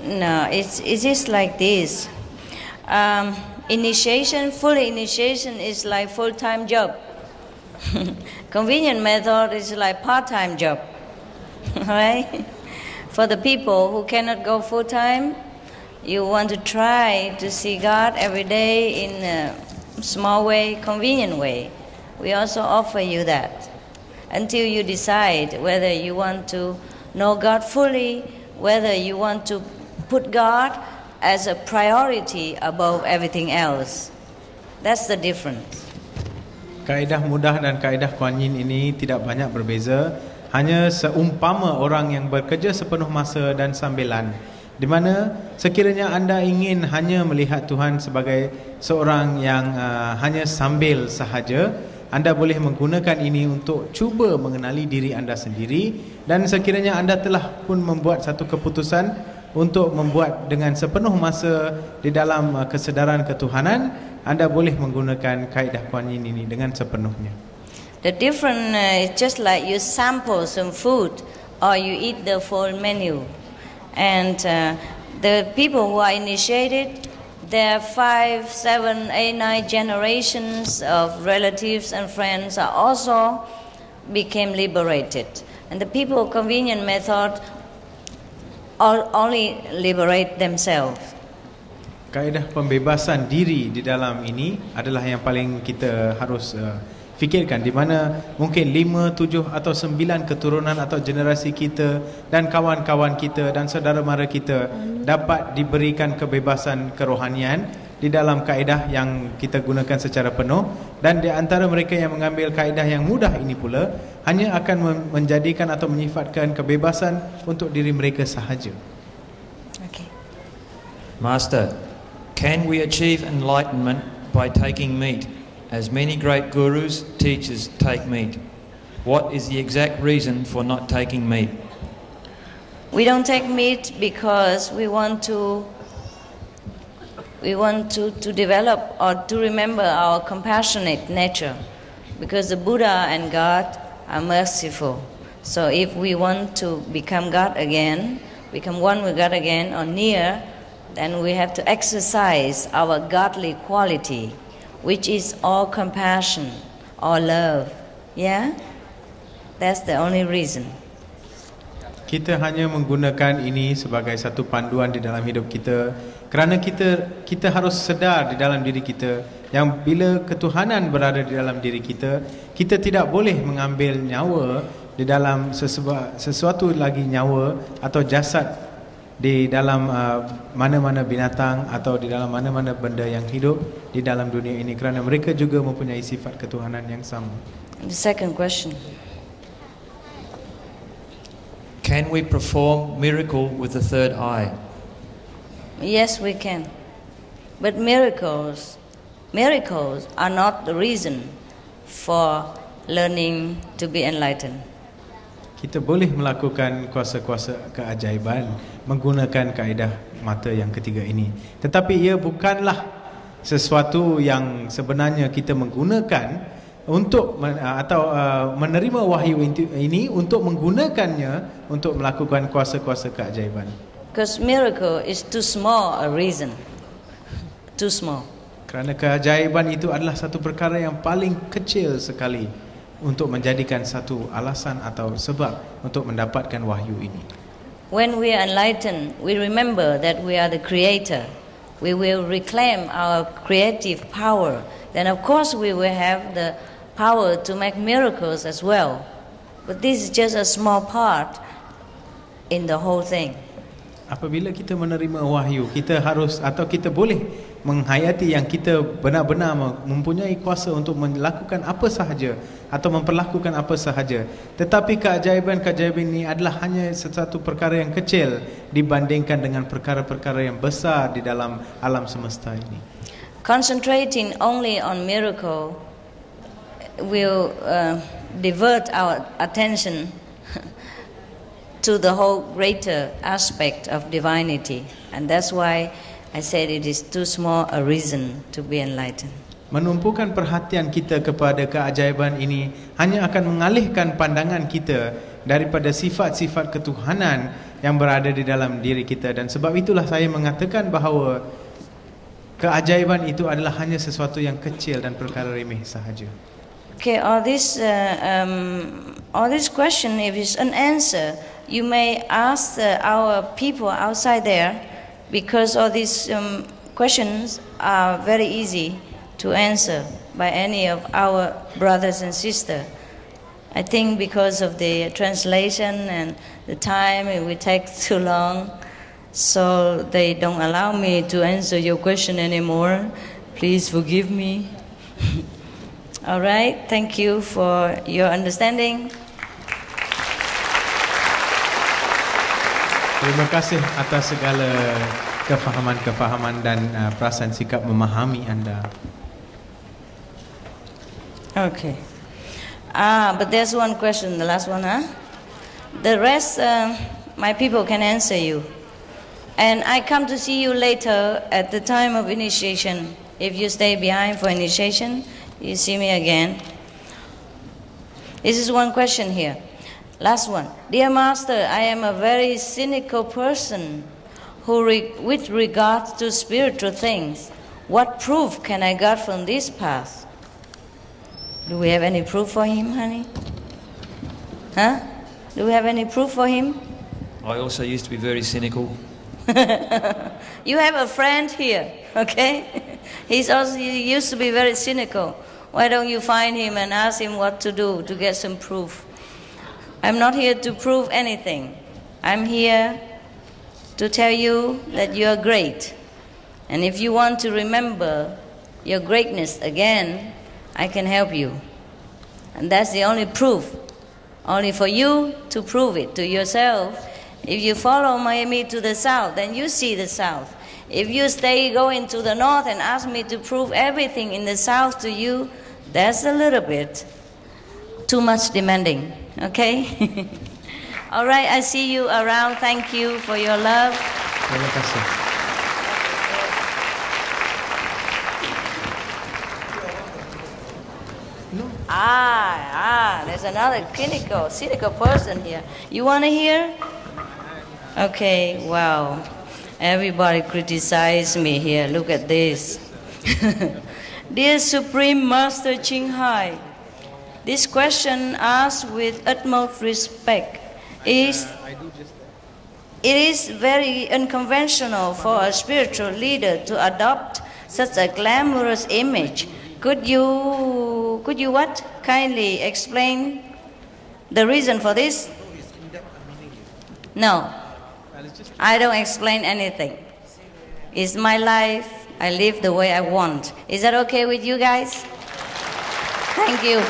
No, it is like this. Initiation, full initiation is like full-time job. Convenient method is like part-time job. Right? For the people who cannot go full-time, you want to try to see God every day in a small way, convenient way. We also offer you that until you decide whether you want to know God fully, whether you want to put God as a priority above everything else. That's the difference. Kaedah mudah dan kaedah Kuan Yin ini tidak banyak berbeza, hanya seumpama orang yang bekerja sepenuh masa dan sambilan, di mana sekiranya anda ingin hanya melihat Tuhan sebagai seorang yang hanya sambil sahaja, anda boleh menggunakan ini untuk cuba mengenali diri anda sendiri, dan sekiranya anda telah pun membuat satu keputusan untuk membuat dengan sepenuh masa di dalam kesedaran ketuhanan, anda boleh menggunakan kaedah Kuan Yin ini dengan sepenuhnya. The difference is just like you sample some food or you eat the full menu. And the people who are initiated, their 5, 7, 8, 9 generations of relatives and friends are also became liberated. And the people of convenient method only liberate themselves. Kaedah pembebasan diri di dalam ini adalah yang paling kita harus fikirkan, di mana mungkin 5, 7 atau 9 keturunan atau generasi kita dan kawan-kawan kita dan saudara mara kita dapat diberikan kebebasan kerohanian di dalam kaedah yang kita gunakan secara penuh, dan di antara mereka yang mengambil kaedah yang mudah ini pula hanya akan menjadikan atau menyifatkan kebebasan untuk diri mereka sahaja. Okay. Master, can we achieve enlightenment by taking meat, as many great gurus, teachers take meat? What is the exact reason for not taking meat? We don't take meat because we want to develop or to remember our compassionate nature, because the Buddha and God are merciful. So if we want to become God again, become one with God again or near, then we have to exercise our godly quality, which is all compassion, all love. Yeah? That's the only reason. Kita hanya menggunakan ini sebagai satu panduan di dalam hidup kita, kerana kita harus sedar di dalam diri kita yang bila ketuhanan berada di dalam diri kita, kita tidak boleh mengambil nyawa di dalam sesuatu lagi nyawa atau jasad di dalam mana-mana binatang atau di dalam mana-mana benda yang hidup di dalam dunia ini, kerana mereka juga mempunyai sifat ketuhanan yang sama. The second question. Can we perform miracle with the third eye? Yes, we can. But miracles are not the reason for learning to be enlightened. Kita boleh melakukan kuasa-kuasa keajaiban menggunakan kaedah mata yang ketiga ini, tetapi ia bukanlah sesuatu yang sebenarnya kita menggunakan untuk menerima wahyu ini untuk menggunakannya untuk melakukan kuasa-kuasa keajaiban. Because miracle is too small a reason. Too small. Kerana keajaiban itu adalah satu perkara yang paling kecil sekali untuk menjadikan satu alasan atau sebab untuk mendapatkan wahyu ini. When we are enlightened, we remember that we are the creator. We will reclaim our creative power. Then of course we will have the power to make miracles as well. But this is just a small part in the whole thing. Apabila kita menerima wahyu, kita harus atau kita boleh menghayati yang kita benar-benar mempunyai kuasa untuk melakukan apa sahaja atau memperlakukan apa sahaja. Tetapi keajaiban-keajaiban ini adalah hanya satu perkara yang kecil dibandingkan dengan perkara-perkara yang besar di dalam alam semesta ini. Concentrating only on miracle will divert our attention to the whole greater aspect of divinity, and that's why I said it is too small a reason to be enlightened. Menumpukan perhatian kita kepada keajaiban ini hanya akan mengalihkan pandangan kita daripada sifat-sifat ketuhanan yang berada di dalam diri kita, dan sebab itulah saya mengatakan bahawa keajaiban itu adalah hanya sesuatu yang kecil dan perkara remeh sahaja. Okay, all this question, if it's an answer, you may ask our people outside there, because all these questions are very easy to answer by any of our brothers and sisters. I think because of the translation and the time, it will take too long, so they don't allow me to answer your question anymore. Please forgive me. All right, thank you for your understanding. Terima kasih atas segala kefahaman-kefahaman dan perasaan sikap memahami anda. Okay. But there's one question, the last one, huh? The rest, my people can answer you. And I come to see you later at the time of initiation. If you stay behind for initiation, you see me again. This is one question here. Last one. Dear Master, I am a very cynical person who, with regard to spiritual things, what proof can I get from this path? Do we have any proof for him, honey? Huh? Do we have any proof for him? I also used to be very cynical. You have a friend here, okay? He used to be very cynical. Why don't you find him and ask him what to do to get some proof? I'm not here to prove anything. I'm here to tell you that you are great. And if you want to remember your greatness again, I can help you. And that's the only proof. Only for you to prove it to yourself. If you follow me to the south, then you see the south. If you stay going to the north and ask me to prove everything in the south to you, that's a little bit too much demanding, okay? All right, I see you around. Thank you for your love. Terima kasih. There's another cynical person here. You want to hear? Okay, wow. Everybody criticize me here. Look at this. Dear Supreme Master Ching Hai, this question asked with utmost respect. It is very unconventional for a spiritual leader to adopt such a glamorous image. Could you what? Kindly explain the reason for this? No, I don't explain anything. It's my life. I live the way I want. Is that okay with you guys? Thank you.